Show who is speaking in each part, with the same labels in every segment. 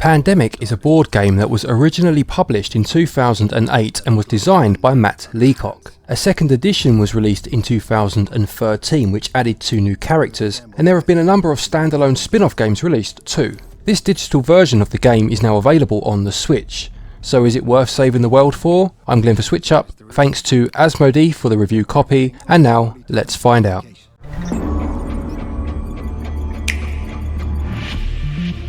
Speaker 1: Pandemic is a board game that was originally published in 2008 and was designed by Matt Leacock. A second edition was released in 2013 which added 2 new characters, and there have been a number of standalone spin-off games released too. This digital version of the game is now available on the Switch. So is it worth saving the world for? I'm Glenn for SwitchUp, thanks to Asmodee for the review copy, and now let's find out.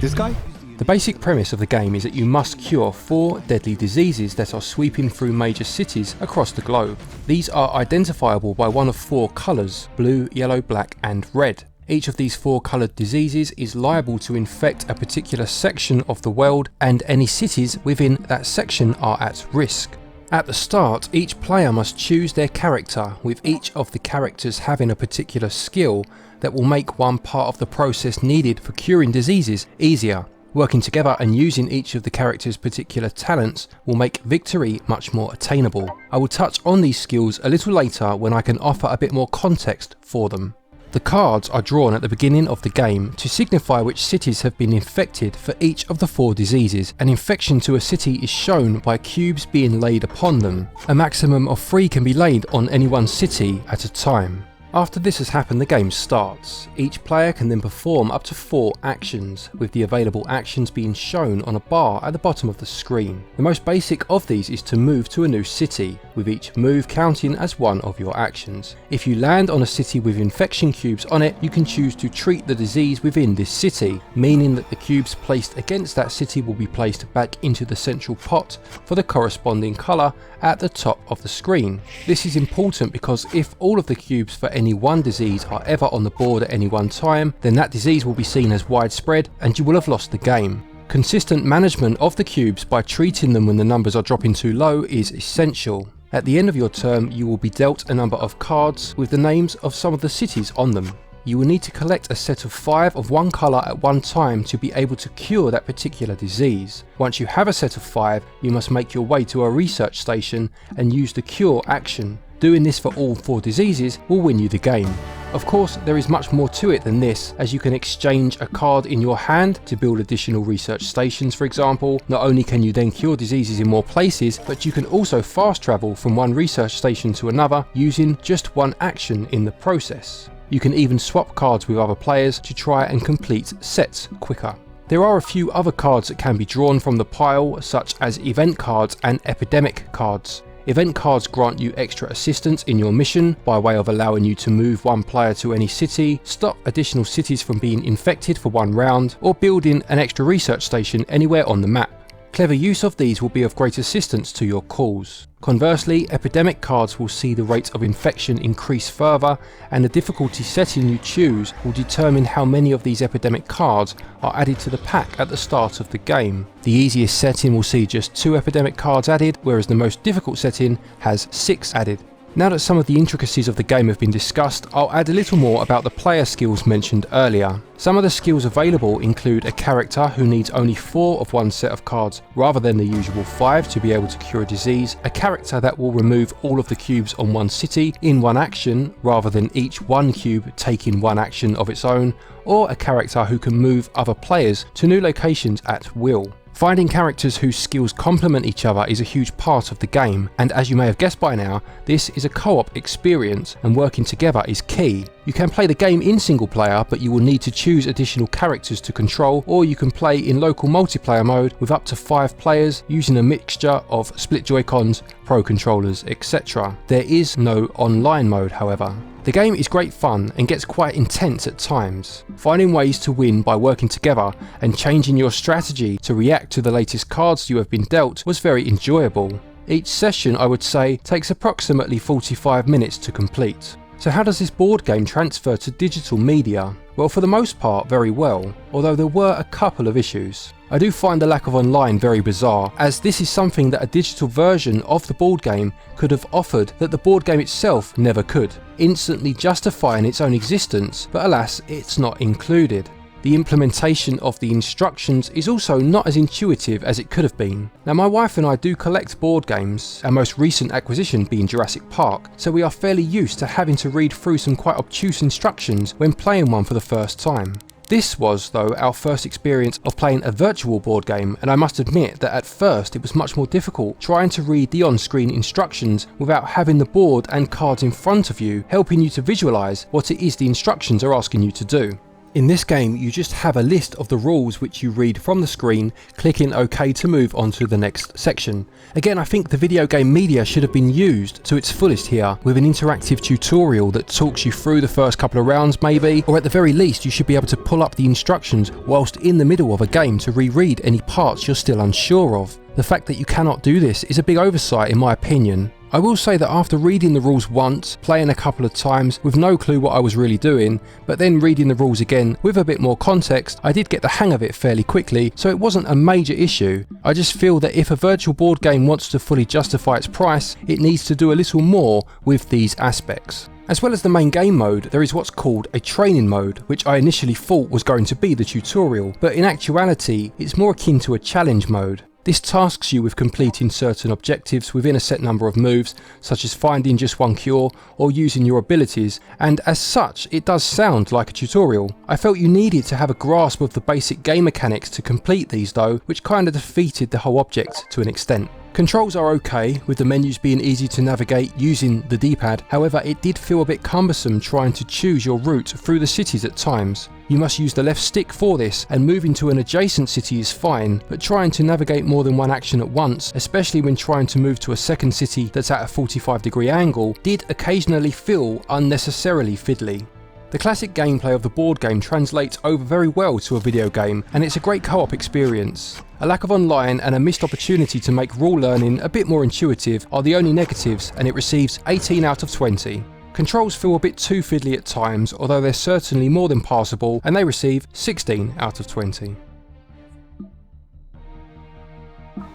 Speaker 2: This guy?
Speaker 1: The basic premise of the game is that you must cure 4 deadly diseases that are sweeping through major cities across the globe. These are identifiable by one of 4 colours: blue, yellow, black and red. Each of these 4 coloured diseases is liable to infect a particular section of the world, and any cities within that section are at risk. At the start, each player must choose their character, with each of the characters having a particular skill that will make one part of the process needed for curing diseases easier. Working together and using each of the characters' particular talents will make victory much more attainable. I will touch on these skills a little later when I can offer a bit more context for them. The cards are drawn at the beginning of the game to signify which cities have been infected for each of the 4 diseases. An infection to a city is shown by cubes being laid upon them. A maximum of 3 can be laid on any one city at a time. After this has happened, the game starts. Each player can then perform up to 4 actions, with the available actions being shown on a bar at the bottom of the screen. The most basic of these is to move to a new city, with each move counting as one of your actions. If you land on a city with infection cubes on it, you can choose to treat the disease within this city, meaning that the cubes placed against that city will be placed back into the central pot for the corresponding colour at the top of the screen. This is important because if all of the cubes for any one disease are ever on the board at any one time, then that disease will be seen as widespread and you will have lost the game. Consistent management of the cubes by treating them when the numbers are dropping too low is essential. At the end of your turn, you will be dealt a number of cards with the names of some of the cities on them. You will need to collect a set of 5 of one colour at one time to be able to cure that particular disease. Once you have a set of 5, you must make your way to a research station and use the cure action. Doing this for all 4 diseases will win you the game. Of course, there is much more to it than this, as you can exchange a card in your hand to build additional research stations, for example. Not only can you then cure diseases in more places, but you can also fast travel from one research station to another using just one action in the process. You can even swap cards with other players to try and complete sets quicker. There are a few other cards that can be drawn from the pile, such as event cards and epidemic cards. Event cards grant you extra assistance in your mission by way of allowing you to move one player to any city, stop additional cities from being infected for one round, or building an extra research station anywhere on the map. Clever use of these will be of great assistance to your calls. Conversely, epidemic cards will see the rate of infection increase further, and the difficulty setting you choose will determine how many of these epidemic cards are added to the pack at the start of the game. The easiest setting will see just 2 epidemic cards added, whereas the most difficult setting has 6 added. Now that some of the intricacies of the game have been discussed, I'll add a little more about the player skills mentioned earlier. Some of the skills available include a character who needs only 4 of one set of cards rather than the usual 5 to be able to cure a disease, a character that will remove all of the cubes on one city in one action rather than each one cube taking one action of its own, or a character who can move other players to new locations at will. Finding characters whose skills complement each other is a huge part of the game, and as you may have guessed by now, this is a co-op experience and working together is key. You can play the game in single player, but you will need to choose additional characters to control, or you can play in local multiplayer mode with up to 5 players using a mixture of split Joy-Cons, Pro controllers, etc. There is no online mode, however. The game is great fun and gets quite intense at times. Finding ways to win by working together and changing your strategy to react to the latest cards you have been dealt was very enjoyable. Each session, I would say, takes approximately 45 minutes to complete. So how does this board game transfer to digital media? Well, for the most part, very well, although there were a couple of issues. I do find the lack of online very bizarre, as this is something that a digital version of the board game could have offered that the board game itself never could, instantly justifying its own existence, but alas, it's not included. The implementation of the instructions is also not as intuitive as it could have been. Now, my wife and I do collect board games, our most recent acquisition being Jurassic Park, so we are fairly used to having to read through some quite obtuse instructions when playing one for the first time. This was, though, our first experience of playing a virtual board game, and I must admit that at first it was much more difficult trying to read the on-screen instructions without having the board and cards in front of you, helping you to visualise what it is the instructions are asking you to do. In this game, you just have a list of the rules which you read from the screen, clicking OK to move on to the next section. Again, I think the video game media should have been used to its fullest here, with an interactive tutorial that talks you through the first couple of rounds maybe, or at the very least you should be able to pull up the instructions whilst in the middle of a game to reread any parts you're still unsure of. The fact that you cannot do this is a big oversight in my opinion. I will say that after reading the rules once, playing a couple of times with no clue what I was really doing, but then reading the rules again with a bit more context, I did get the hang of it fairly quickly, so it wasn't a major issue. I just feel that if a virtual board game wants to fully justify its price, it needs to do a little more with these aspects. As well as the main game mode, there is what's called a training mode, which I initially thought was going to be the tutorial, but in actuality, it's more akin to a challenge mode. This tasks you with completing certain objectives within a set number of moves, such as finding just one cure or using your abilities, and as such it does sound like a tutorial. I felt you needed to have a grasp of the basic game mechanics to complete these though, which kinda defeated the whole object to an extent. Controls are okay, with the menus being easy to navigate using the D-pad, however it did feel a bit cumbersome trying to choose your route through the cities at times. You must use the left stick for this, and moving to an adjacent city is fine, but trying to navigate more than one action at once, especially when trying to move to a second city that's at a 45-degree angle, did occasionally feel unnecessarily fiddly. The classic gameplay of the board game translates over very well to a video game, and it's a great co-op experience. A lack of online and a missed opportunity to make rule learning a bit more intuitive are the only negatives, and it receives 18 out of 20. Controls feel a bit too fiddly at times, although they're certainly more than passable, and they receive 16 out of 20.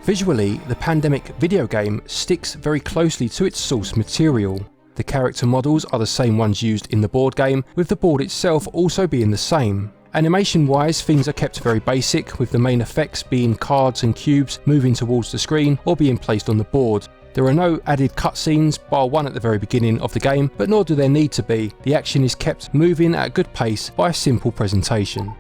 Speaker 1: Visually, the Pandemic video game sticks very closely to its source material. The character models are the same ones used in the board game, with the board itself also being the same. Animation wise, things are kept very basic, with the main effects being cards and cubes moving towards the screen or being placed on the board. There are no added cutscenes, bar one at the very beginning of the game, but nor do there need to be. The action is kept moving at a good pace by a simple presentation.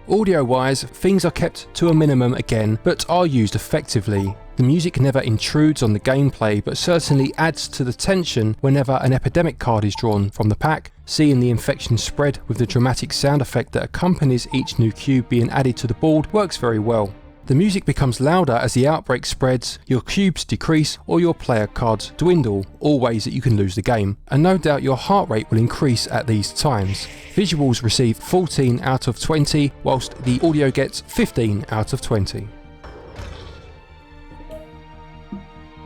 Speaker 1: Audio wise, things are kept to a minimum again, but are used effectively. The music never intrudes on the gameplay, but certainly adds to the tension whenever an epidemic card is drawn from the pack. Seeing the infection spread with the dramatic sound effect that accompanies each new cube being added to the board works very well. The music becomes louder as the outbreak spreads, your cubes decrease or your player cards dwindle, all ways that you can lose the game, and no doubt your heart rate will increase at these times. Visuals receive 14 out of 20, whilst the audio gets 15 out of 20.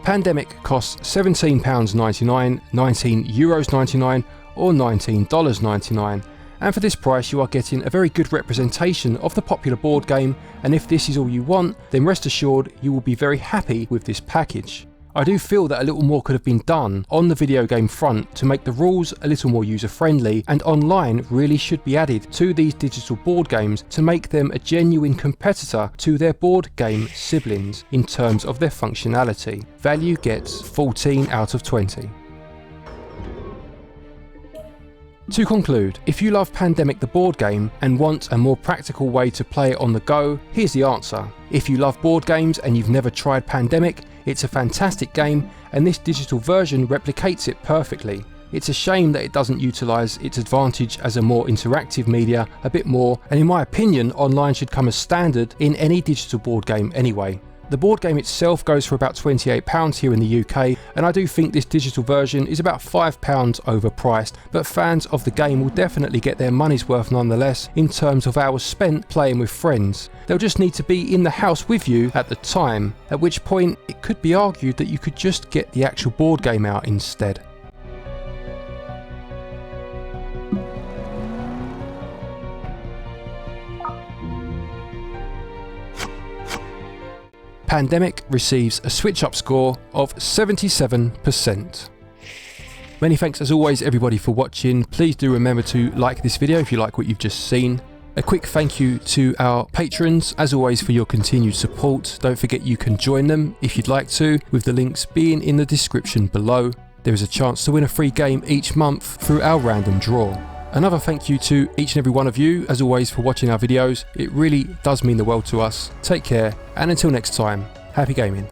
Speaker 1: Pandemic costs £17.99, €19.99 or $19.99, and for this price you are getting a very good representation of the popular board game, and if this is all you want, then rest assured you will be very happy with this package. I do feel that a little more could have been done on the video game front to make the rules a little more user friendly, and online really should be added to these digital board games to make them a genuine competitor to their board game siblings in terms of their functionality. Value gets 14 out of 20. To conclude, if you love Pandemic the board game and want a more practical way to play it on the go, here's the answer. If you love board games and you've never tried Pandemic, it's a fantastic game, and this digital version replicates it perfectly. It's a shame that it doesn't utilise its advantage as a more interactive media a bit more, and in my opinion online should come as standard in any digital board game anyway. The board game itself goes for about £28 here in the UK, and I do think this digital version is about £5 overpriced, but fans of the game will definitely get their money's worth nonetheless in terms of hours spent playing with friends. They'll just need to be in the house with you at the time, at which point it could be argued that you could just get the actual board game out instead. Pandemic receives a SwitchUp score of 77%. Many thanks as always everybody for watching. Please do remember to like this video if you like what you've just seen. A quick thank you to our patrons as always for your continued support. Don't forget you can join them if you'd like to, with the links being in the description below. There is a chance to win a free game each month through our random draw. Another thank you to each and every one of you, as always, for watching our videos. It really does mean the world to us. Take care, and until next time, happy gaming.